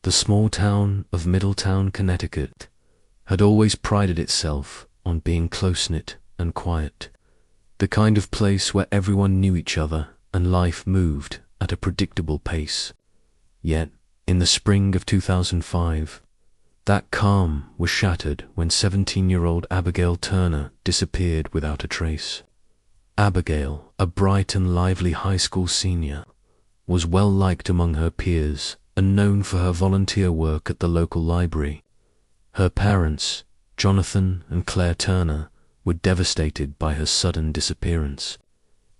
The small town of Middletown, Connecticut, had always prided itself on being close-knit and quiet, the kind of place where everyone knew each other and life moved at a predictable pace. Yet, in the spring of 2005, that calm was shattered when 17-year-old Abigail Turner disappeared without a trace. Abigail, a bright and lively high school senior, was well liked among her peers and known for her volunteer work at the local library. Her parents, Jonathan and Claire Turner, were devastated by her sudden disappearance,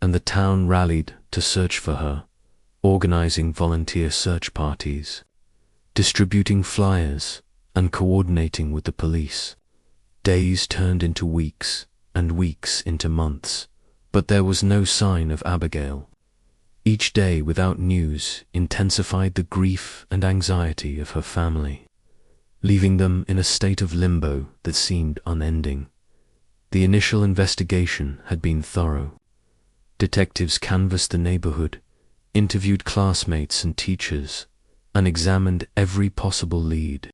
and the town rallied to search for her, organizing volunteer search parties, distributing flyers, and coordinating with the police. Days turned into weeks, and weeks into months, but there was no sign of Abigail. Each day without news intensified the grief and anxiety of her family, leaving them in a state of limbo that seemed unending. The initial investigation had been thorough. Detectives canvassed the neighborhood, interviewed classmates and teachers, and examined every possible lead.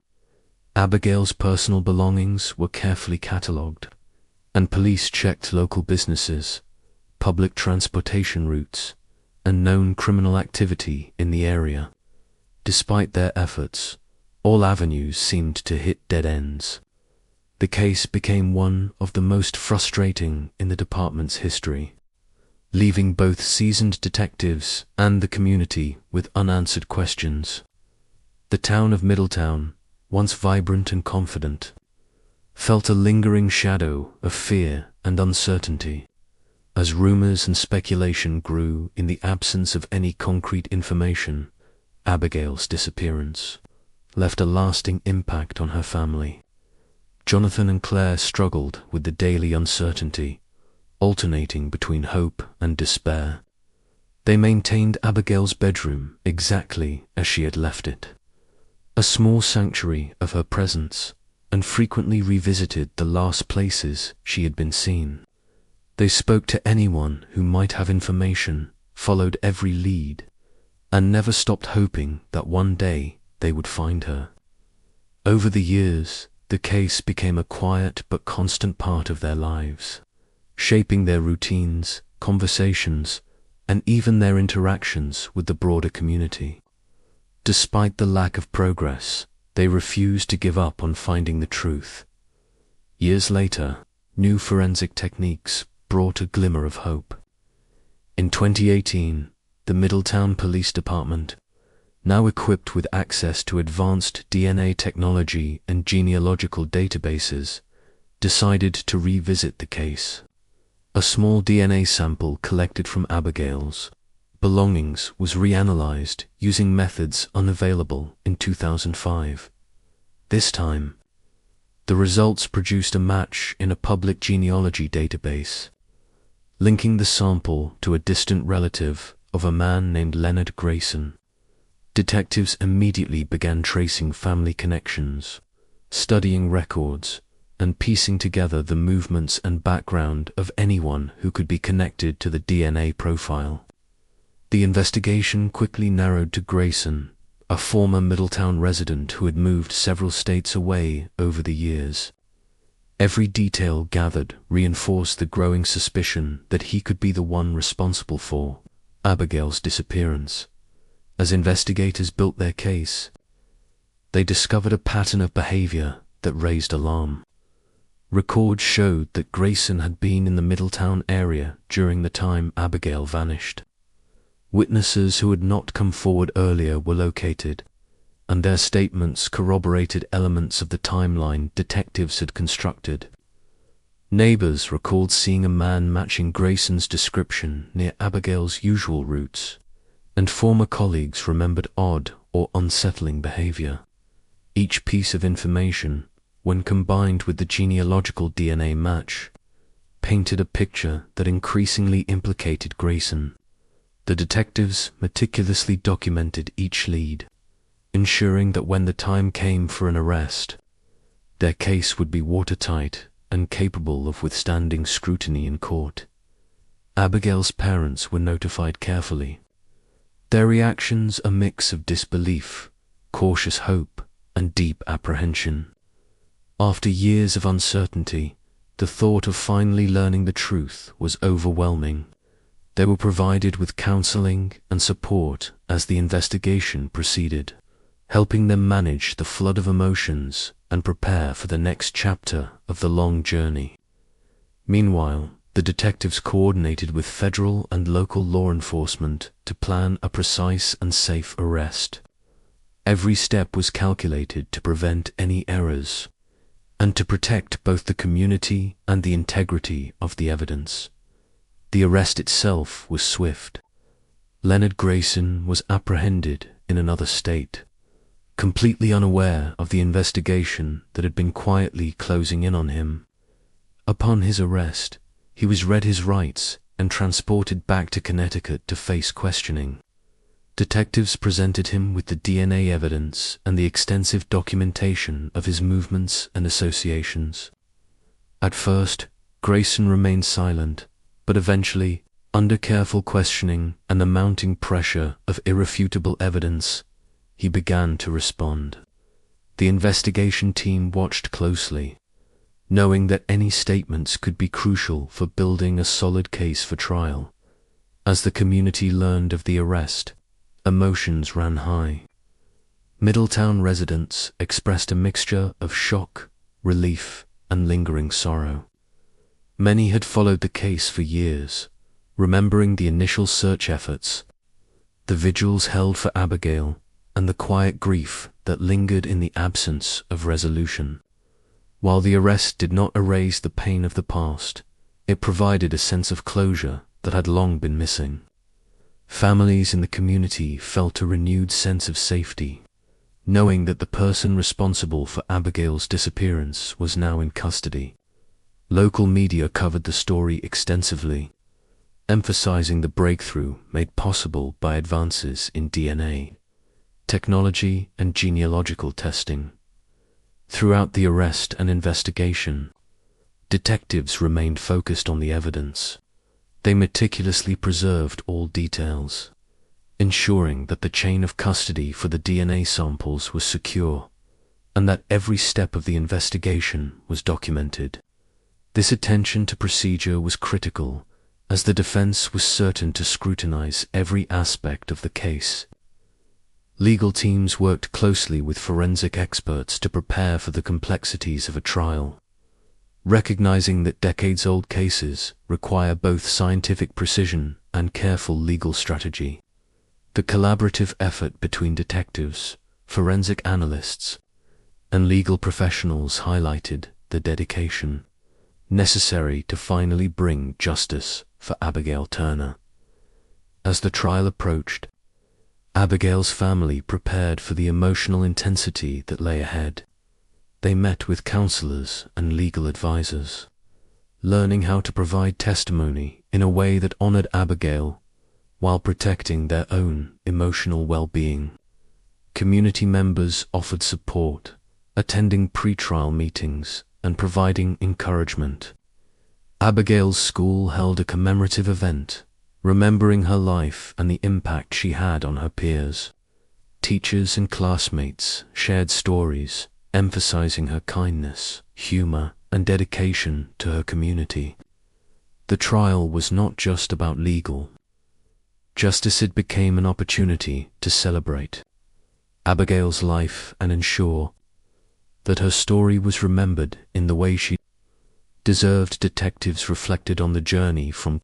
Abigail's personal belongings were carefully catalogued, and police checked local businesses, public transportation routes, and known criminal activity in the area. Despite their efforts, all avenues seemed to hit dead ends. The case became one of the most frustrating in the department's history, leaving both seasoned detectives and the community with unanswered questions. The town of Middletown, once vibrant and confident, felt a lingering shadow of fear and uncertainty as rumors and speculation grew in the absence of any concrete information. Abigail's disappearance left a lasting impact on her family. Jonathan and Claire struggled with the daily uncertainty, alternating between hope and despair. They maintained Abigail's bedroom exactly as she had left it, a small sanctuary of her presence, and frequently revisited the last places she had been seen. They spoke to anyone who might have information, followed every lead, and never stopped hoping that one day they would find her. Over the years, the case became a quiet but constant part of their lives, shaping their routines, conversations, and even their interactions with the broader community. Despite the lack of progress, they refused to give up on finding the truth. Years later, new forensic techniques brought a glimmer of hope. In 2018, the Middletown Police Department, now equipped with access to advanced DNA technology and genealogical databases, decided to revisit the case. A small DNA sample collected from Abigail's belongings was reanalyzed using methods unavailable in 2005. This time, the results produced a match in a public genealogy database, linking the sample to a distant relative of a man named Leonard Grayson. Detectives immediately began tracing family connections, studying records, and piecing together the movements and background of anyone who could be connected to the DNA profile. The investigation quickly narrowed to Grayson, a former Middletown resident who had moved several states away over the years. Every detail gathered reinforced the growing suspicion that he could be the one responsible for Abigail's disappearance. As investigators built their case, they discovered a pattern of behavior that raised alarm. Records showed that Grayson had been in the Middletown area during the time Abigail vanished. Witnesses who had not come forward earlier were located, and their statements corroborated elements of the timeline detectives had constructed. Neighbors recalled seeing a man matching Grayson's description near Abigail's usual routes, and former colleagues remembered odd or unsettling behavior. Each piece of information, when combined with the genealogical DNA match, painted a picture that increasingly implicated Grayson. The detectives meticulously documented each lead, ensuring that when the time came for an arrest, their case would be watertight and capable of withstanding scrutiny in court. Abigail's parents were notified carefully, their reactions a mix of disbelief, cautious hope and deep apprehension. After years of uncertainty, the thought of finally learning the truth was overwhelming. They were provided with counseling and support as the investigation proceeded, helping them manage the flood of emotions and prepare for the next chapter of the long journey. Meanwhile, the detectives coordinated with federal and local law enforcement to plan a precise and safe arrest. Every step was calculated to prevent any errors and to protect both the community and the integrity of the evidence. The arrest itself was swift. Leonard Grayson was apprehended in another state, completely unaware of the investigation that had been quietly closing in on him. Upon his arrest, he was read his rights and transported back to Connecticut to face questioning. Detectives presented him with the DNA evidence and the extensive documentation of his movements and associations. At first, Grayson remained silent, but eventually, under careful questioning and the mounting pressure of irrefutable evidence, he began to respond. The investigation team watched closely, knowing that any statements could be crucial for building a solid case for trial. As the community learned of the arrest, emotions ran high. Middletown residents expressed a mixture of shock, relief, and lingering sorrow. Many had followed the case for years, remembering the initial search efforts, the vigils held for Abigail, and the quiet grief that lingered in the absence of resolution. While the arrest did not erase the pain of the past, it provided a sense of closure that had long been missing. Families in the community felt a renewed sense of safety, knowing that the person responsible for Abigail's disappearance was now in custody. Local media covered the story extensively, emphasizing the breakthrough made possible by advances in DNA, technology, and genealogical testing. Throughout the arrest and investigation, detectives remained focused on the evidence. They meticulously preserved all details, ensuring that the chain of custody for the DNA samples was secure, and that every step of the investigation was documented. This attention to procedure was critical, as the defense was certain to scrutinize every aspect of the case. Legal teams worked closely with forensic experts to prepare for the complexities of a trial, recognizing that decades-old cases require both scientific precision and careful legal strategy. The collaborative effort between detectives, forensic analysts, and legal professionals highlighted the dedication necessary to finally bring justice for Abigail Turner. As the trial approached, Abigail's family prepared for the emotional intensity that lay ahead. They met with counselors and legal advisors, learning how to provide testimony in a way that honored Abigail while protecting their own emotional well-being. Community members offered support, attending pre-trial meetings and providing encouragement. Abigail's school held a commemorative event, remembering her life and the impact she had on her peers. Teachers and classmates shared stories, emphasizing her kindness, humor, and dedication to her community. The trial was not just about legal justice. It became an opportunity to celebrate Abigail's life and ensure that her story was remembered in the way she deserved. Detectives reflected on the journey from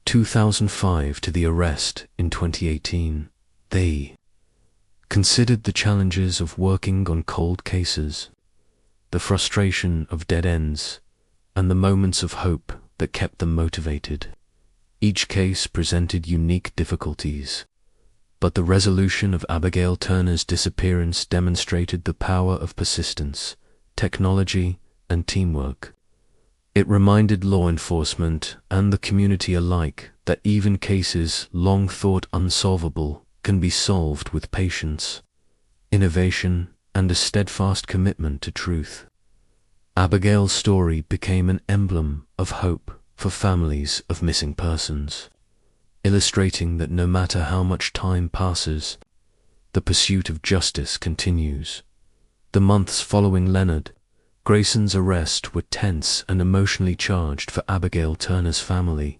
2005 to the arrest in 2018. They considered the challenges of working on cold cases, the frustration of dead ends, and the moments of hope that kept them motivated. Each case presented unique difficulties, but the resolution of Abigail Turner's disappearance demonstrated the power of persistence, technology, and teamwork. It reminded law enforcement and the community alike that even cases long thought unsolvable can be solved with patience, innovation, and a steadfast commitment to truth. Abigail's story became an emblem of hope for families of missing persons, illustrating that no matter how much time passes, the pursuit of justice continues. The months following Leonard Grayson's arrest were tense and emotionally charged for Abigail Turner's family.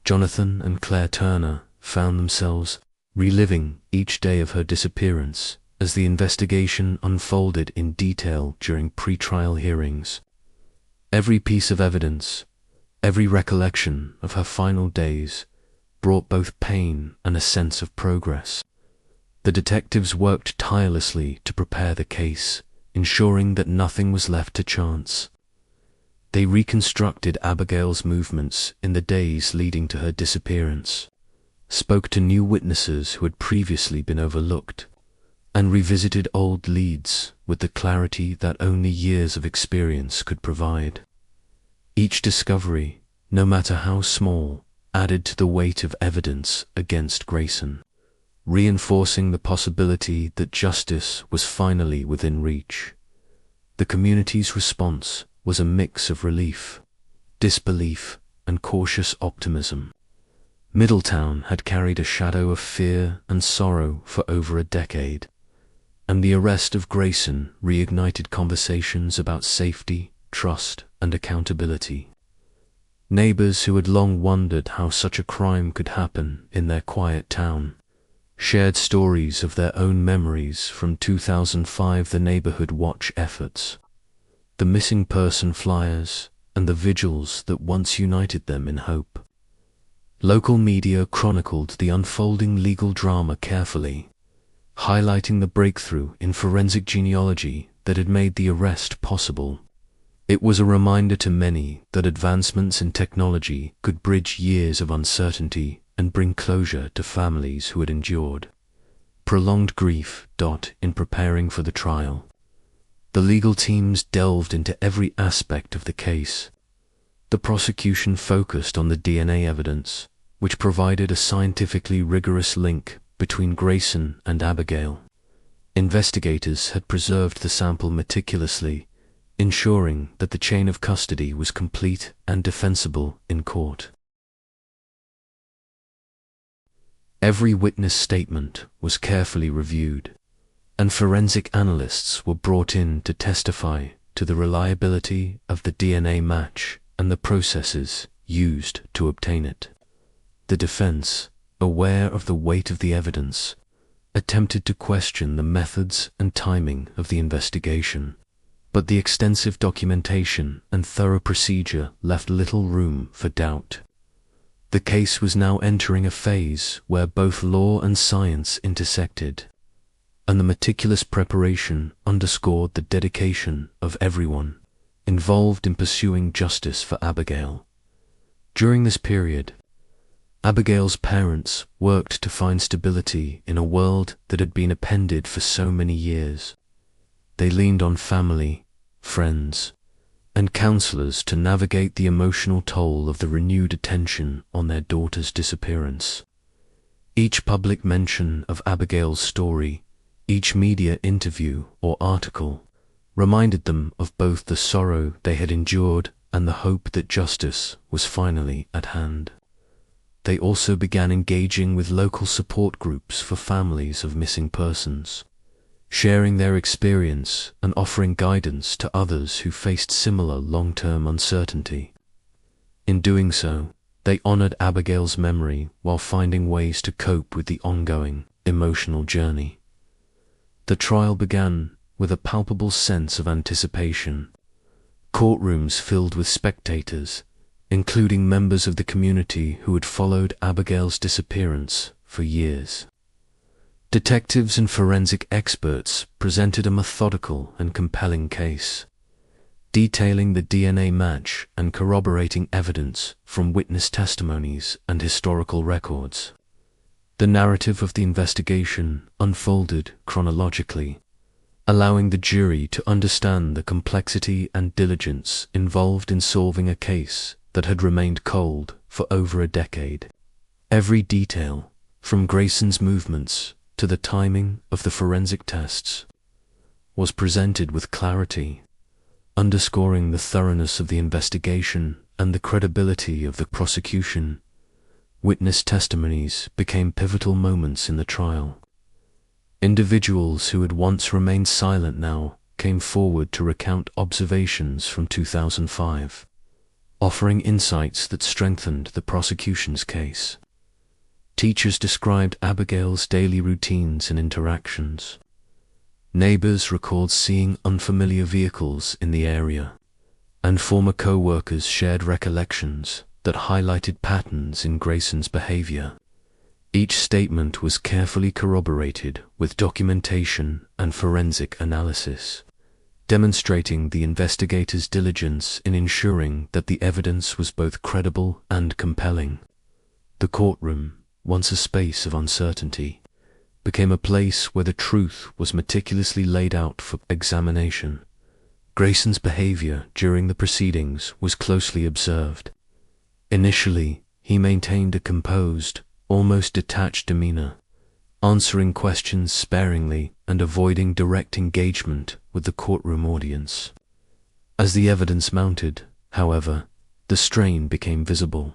Jonathan and Claire Turner found themselves reliving each day of her disappearance as the investigation unfolded in detail during pre-trial hearings. Every piece of evidence, every recollection of her final days, brought both pain and a sense of progress. The detectives worked tirelessly to prepare the case, ensuring that nothing was left to chance. They reconstructed Abigail's movements in the days leading to her disappearance, spoke to new witnesses who had previously been overlooked, and revisited old leads with the clarity that only years of experience could provide. Each discovery, no matter how small, added to the weight of evidence against Grayson, reinforcing the possibility that justice was finally within reach. The community's response was a mix of relief, disbelief, and cautious optimism. Middletown had carried a shadow of fear and sorrow for over a decade, and the arrest of Grayson reignited conversations about safety, trust, and accountability. Neighbors who had long wondered how such a crime could happen in their quiet town shared stories of their own memories from 2005, the neighborhood watch efforts, the missing person flyers, and the vigils that once united them in hope. Local media chronicled the unfolding legal drama carefully, highlighting the breakthrough in forensic genealogy that had made the arrest possible. It was a reminder to many that advancements in technology could bridge years of uncertainty and bring closure to families who had endured prolonged grief. In preparing for the trial, the legal teams delved into every aspect of the case. The prosecution focused on the DNA evidence, which provided a scientifically rigorous link between Grayson and Abigail. Investigators had preserved the sample meticulously, ensuring that the chain of custody was complete and defensible in court. Every witness statement was carefully reviewed, and forensic analysts were brought in to testify to the reliability of the DNA match and the processes used to obtain it. The defense, aware of the weight of the evidence, attempted to question the methods and timing of the investigation, but the extensive documentation and thorough procedure left little room for doubt. The case was now entering a phase where both law and science intersected, and the meticulous preparation underscored the dedication of everyone involved in pursuing justice for Abigail. During this period, Abigail's parents worked to find stability in a world that had been upended for so many years. They leaned on family, friends, and counselors to navigate the emotional toll of the renewed attention on their daughter's disappearance. Each public mention of Abigail's story, each media interview or article, reminded them of both the sorrow they had endured and the hope that justice was finally at hand. They also began engaging with local support groups for families of missing persons, sharing their experience and offering guidance to others who faced similar long-term uncertainty. In doing so, they honored Abigail's memory while finding ways to cope with the ongoing emotional journey. The trial began with a palpable sense of anticipation. Courtrooms filled with spectators, including members of the community who had followed Abigail's disappearance for years. Detectives and forensic experts presented a methodical and compelling case, detailing the DNA match and corroborating evidence from witness testimonies and historical records. The narrative of the investigation unfolded chronologically, allowing the jury to understand the complexity and diligence involved in solving a case that had remained cold for over a decade. Every detail, from Grayson's movements to the timing of the forensic tests, was presented with clarity, underscoring the thoroughness of the investigation and the credibility of the prosecution. Witness testimonies became pivotal moments in the trial. Individuals who had once remained silent now came forward to recount observations from 2005, offering insights that strengthened the prosecution's case. Teachers described Abigail's daily routines and interactions. Neighbors recalled seeing unfamiliar vehicles in the area, and former co-workers shared recollections that highlighted patterns in Grayson's behavior. Each statement was carefully corroborated with documentation and forensic analysis, demonstrating the investigators' diligence in ensuring that the evidence was both credible and compelling. The courtroom, once a space of uncertainty, became a place where the truth was meticulously laid out for examination. Grayson's behavior during the proceedings was closely observed. Initially, he maintained a composed, almost detached demeanor, answering questions sparingly and avoiding direct engagement with the courtroom audience. As the evidence mounted, however, the strain became visible.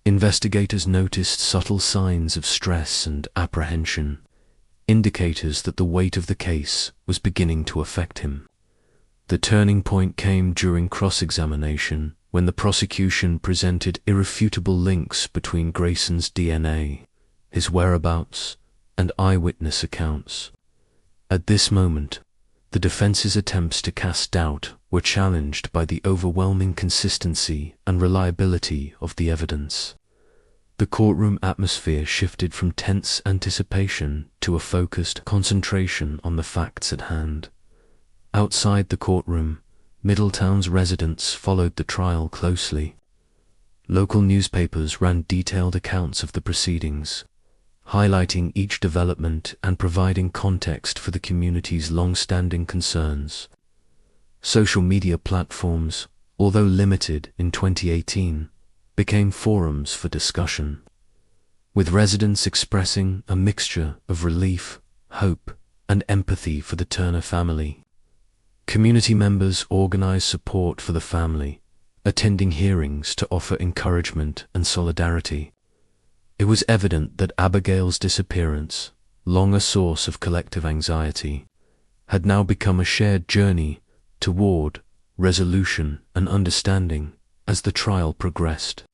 Investigators noticed subtle signs of stress and apprehension, indicators that the weight of the case was beginning to affect him. The turning point came during cross-examination, when the prosecution presented irrefutable links between Grayson's DNA, his whereabouts, and eyewitness accounts. At this moment, the defense's attempts to cast doubt were challenged by the overwhelming consistency and reliability of the evidence. The courtroom atmosphere shifted from tense anticipation to a focused concentration on the facts at hand. Outside the courtroom, Middletown's residents followed the trial closely. Local newspapers ran detailed accounts of the proceedings, highlighting each development and providing context for the community's long-standing concerns. Social media platforms, although limited in 2018, became forums for discussion, with residents expressing a mixture of relief, hope, and empathy for the Turner family. Community members organized support for the family, attending hearings to offer encouragement and solidarity. It was evident that Abigail's disappearance, long a source of collective anxiety, had now become a shared journey toward resolution and understanding as the trial progressed.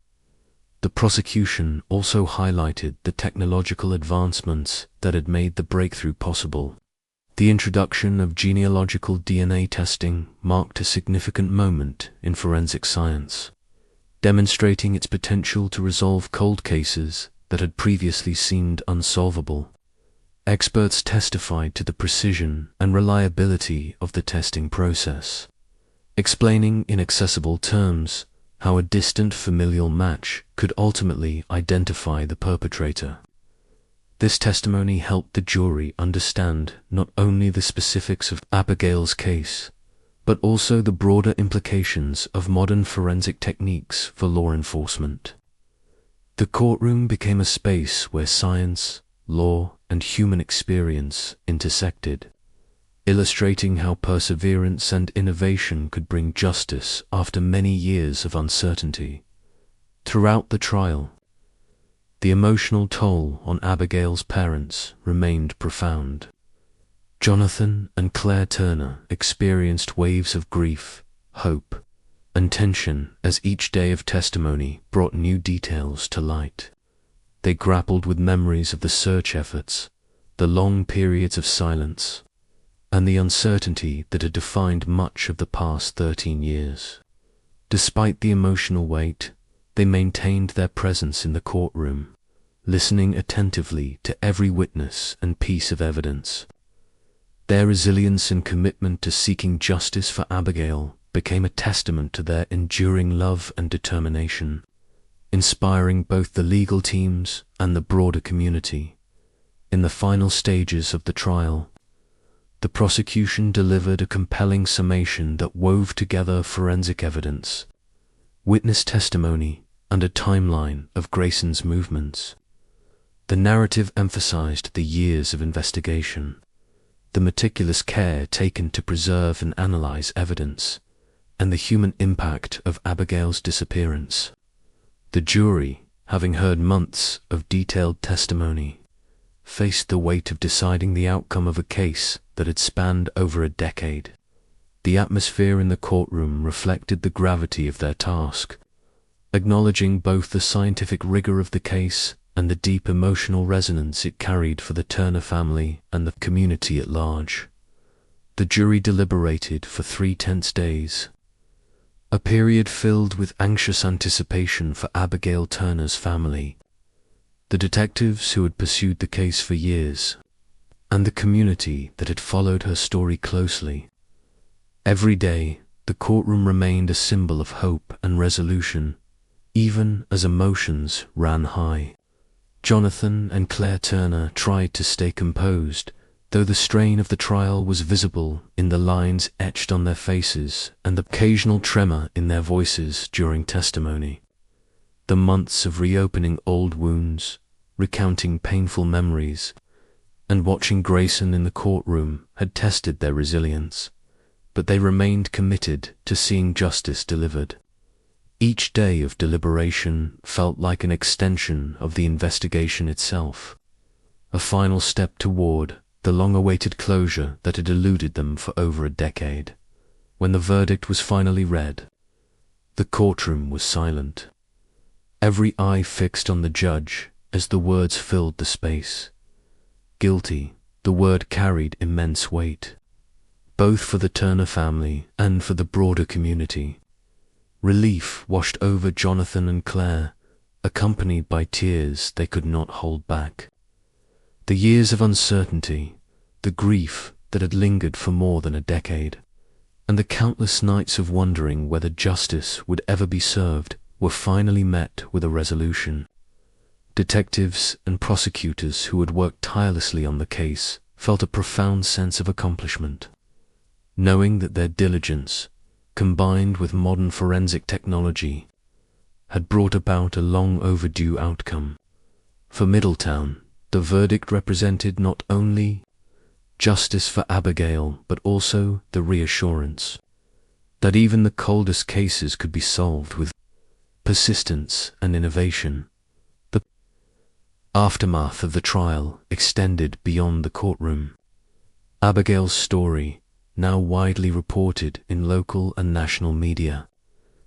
The prosecution also highlighted the technological advancements that had made the breakthrough possible. The introduction of genealogical DNA testing marked a significant moment in forensic science, demonstrating its potential to resolve cold cases that had previously seemed unsolvable. Experts testified to the precision and reliability of the testing process, explaining in accessible terms how a distant familial match could ultimately identify the perpetrator. This testimony helped the jury understand not only the specifics of Abigail's case, but also the broader implications of modern forensic techniques for law enforcement. The courtroom became a space where science, law, and human experience intersected, illustrating how perseverance and innovation could bring justice after many years of uncertainty. Throughout the trial, the emotional toll on Abigail's parents remained profound. Jonathan and Claire Turner experienced waves of grief, hope, and tension as each day of testimony brought new details to light. They grappled with memories of the search efforts, the long periods of silence, and the uncertainty that had defined much of the past 13 years. Despite the emotional weight, they maintained their presence in the courtroom, listening attentively to every witness and piece of evidence. Their resilience and commitment to seeking justice for Abigail became a testament to their enduring love and determination, inspiring both the legal teams and the broader community. In the final stages of the trial, the prosecution delivered a compelling summation that wove together forensic evidence, witness testimony, and a timeline of Grayson's movements. The narrative emphasized the years of investigation, the meticulous care taken to preserve and analyze evidence, and the human impact of Abigail's disappearance. The jury, having heard months of detailed testimony, faced the weight of deciding the outcome of a case that had spanned over a decade. The atmosphere in the courtroom reflected the gravity of their task, acknowledging both the scientific rigor of the case and the deep emotional resonance it carried for the Turner family and the community at large. The jury deliberated for 3 tense days, a period filled with anxious anticipation for Abigail Turner's family, the detectives who had pursued the case for years, and the community that had followed her story closely. Every day, the courtroom remained a symbol of hope and resolution, even as emotions ran high. Jonathan and Claire Turner tried to stay composed, though the strain of the trial was visible in the lines etched on their faces and the occasional tremor in their voices during testimony. The months of reopening old wounds, recounting painful memories, and watching Grayson in the courtroom had tested their resilience, but they remained committed to seeing justice delivered. Each day of deliberation felt like an extension of the investigation itself, a final step toward the long-awaited closure that had eluded them for over a decade. When the verdict was finally read, the courtroom was silent, every eye fixed on the judge as the words filled the space. Guilty, the word carried immense weight, both for the Turner family and for the broader community. Relief washed over Jonathan and Claire, accompanied by tears they could not hold back. The years of uncertainty, the grief that had lingered for more than a decade, and the countless nights of wondering whether justice would ever be served were finally met with a resolution. Detectives and prosecutors who had worked tirelessly on the case felt a profound sense of accomplishment, knowing that their diligence, combined with modern forensic technology, had brought about a long overdue outcome. For Middletown, the verdict represented not only justice for Abigail, but also the reassurance that even the coldest cases could be solved with persistence and innovation. The aftermath of the trial extended beyond the courtroom. Abigail's story, now widely reported in local and national media,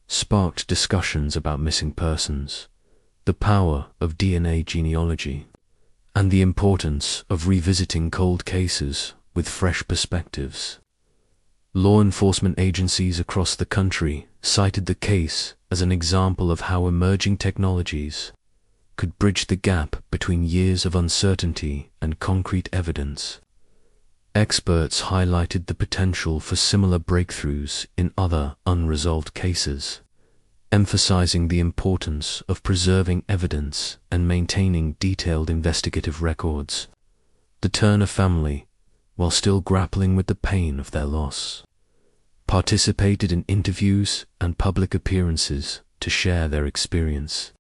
sparked discussions about missing persons, the power of DNA genealogy, and the importance of revisiting cold cases with fresh perspectives. Law enforcement agencies across the country cited the case as an example of how emerging technologies could bridge the gap between years of uncertainty and concrete evidence. Experts highlighted the potential for similar breakthroughs in other unresolved cases, emphasizing the importance of preserving evidence and maintaining detailed investigative records. The Turner family, while still grappling with the pain of their loss, participated in interviews and public appearances to share their experience,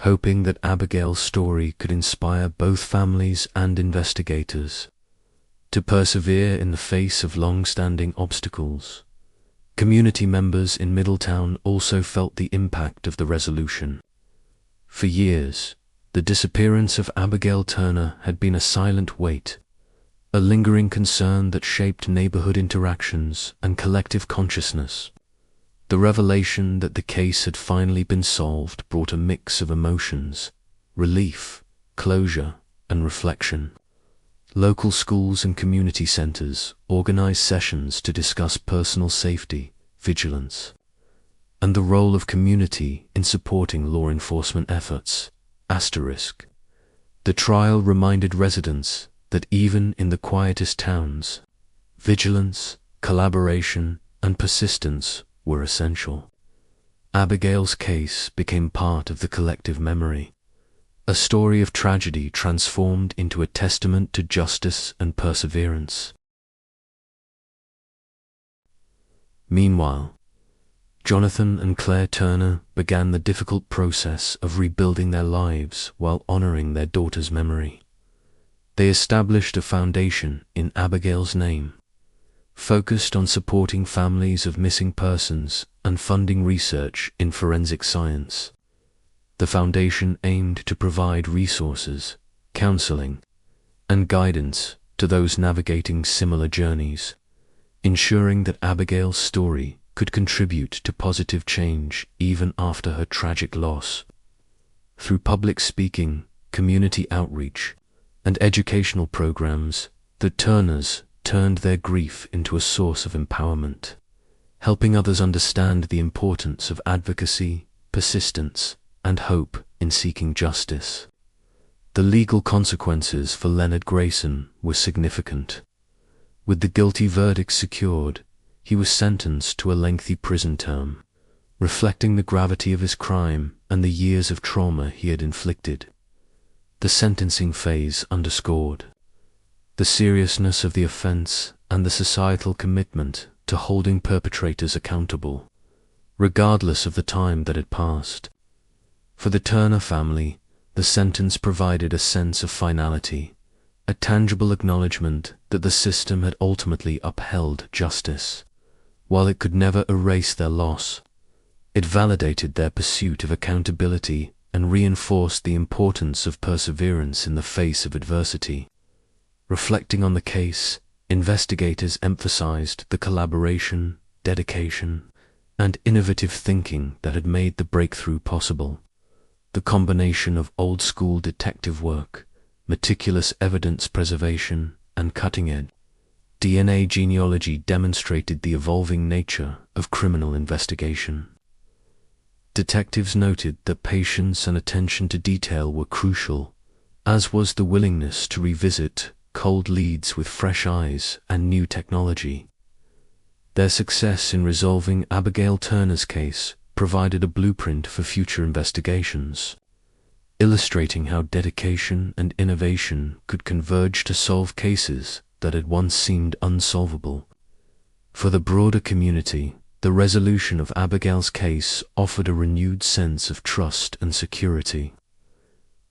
hoping that Abigail's story could inspire both families and investigators to persevere in the face of long-standing obstacles. Community members in Middletown also felt the impact of the resolution. For years, the disappearance of Abigail Turner had been a silent weight, a lingering concern that shaped neighborhood interactions and collective consciousness. The revelation that the case had finally been solved brought a mix of emotions: relief, closure, and reflection. Local schools and community centers organized sessions to discuss personal safety, vigilance, and the role of community in supporting law enforcement efforts. The trial reminded residents that even in the quietest towns, vigilance, collaboration, and persistence were essential. Abigail's case became part of the collective memory, a story of tragedy transformed into a testament to justice and perseverance. Meanwhile, Jonathan and Claire Turner began the difficult process of rebuilding their lives while honoring their daughter's memory. They established a foundation in Abigail's name, focused on supporting families of missing persons and funding research in forensic science. The foundation aimed to provide resources, counseling, and guidance to those navigating similar journeys, ensuring that Abigail's story could contribute to positive change even after her tragic loss. Through public speaking, community outreach, and educational programs, the Turners turned their grief into a source of empowerment, helping others understand the importance of advocacy, persistence, and hope in seeking justice. The legal consequences for Leonard Grayson were significant. With the guilty verdict secured, he was sentenced to a lengthy prison term, reflecting the gravity of his crime and the years of trauma he had inflicted. The sentencing phase underscored the seriousness of the offense and the societal commitment to holding perpetrators accountable, regardless of the time that had passed. For the Turner family, the sentence provided a sense of finality, a tangible acknowledgement that the system had ultimately upheld justice. While it could never erase their loss, it validated their pursuit of accountability and reinforced the importance of perseverance in the face of adversity. Reflecting on the case, investigators emphasized the collaboration, dedication, and innovative thinking that had made the breakthrough possible. The combination of old-school detective work, meticulous evidence preservation, and cutting-edge DNA genealogy demonstrated the evolving nature of criminal investigation. Detectives noted that patience and attention to detail were crucial, as was the willingness to revisit cold leads with fresh eyes and new technology. Their success in resolving Abigail Turner's case provided a blueprint for future investigations, illustrating how dedication and innovation could converge to solve cases that had once seemed unsolvable. For the broader community, the resolution of Abigail's case offered a renewed sense of trust and security.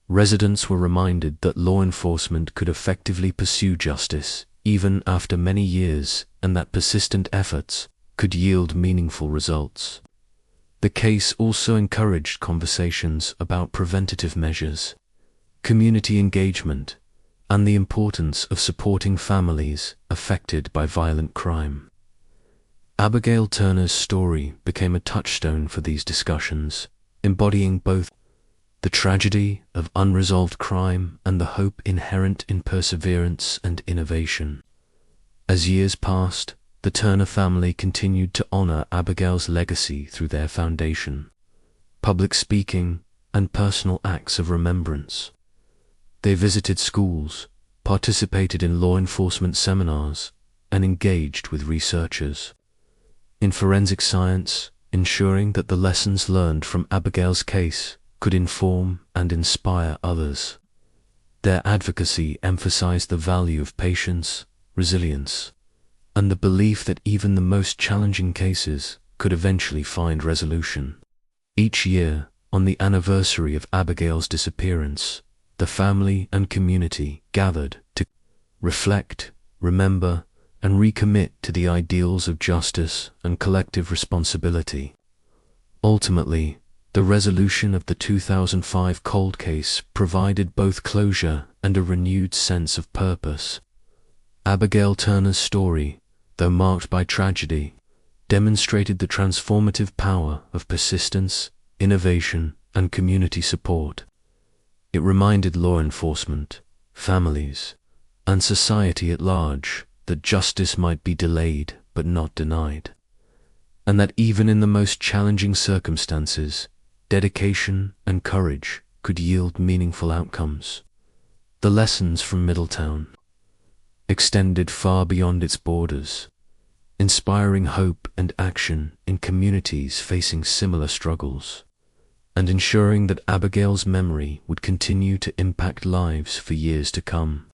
Residents were reminded that law enforcement could effectively pursue justice even after many years, and that persistent efforts could yield meaningful results. The case also encouraged conversations about preventative measures, community engagement, and the importance of supporting families affected by violent crime. Abigail Turner's story became a touchstone for these discussions, embodying both the tragedy of unresolved crime and the hope inherent in perseverance and innovation. As years passed, the Turner family continued to honor Abigail's legacy through their foundation, public speaking, and personal acts of remembrance. They visited schools, participated in law enforcement seminars, and engaged with researchers in forensic science, ensuring that the lessons learned from Abigail's case could inform and inspire others. Their advocacy emphasized the value of patience, resilience, and the belief that even the most challenging cases could eventually find resolution. Each year, on the anniversary of Abigail's disappearance, the family and community gathered to reflect, remember, and recommit to the ideals of justice and collective responsibility. Ultimately, the resolution of the 2005 cold case provided both closure and a renewed sense of purpose. Abigail Turner's story, though marked by tragedy, demonstrated the transformative power of persistence, innovation, and community support. It reminded law enforcement, families, and society at large that justice might be delayed but not denied, and that even in the most challenging circumstances, dedication and courage could yield meaningful outcomes. The lessons from Middletown extended far beyond its borders, inspiring hope and action in communities facing similar struggles, and ensuring that Abigail's memory would continue to impact lives for years to come.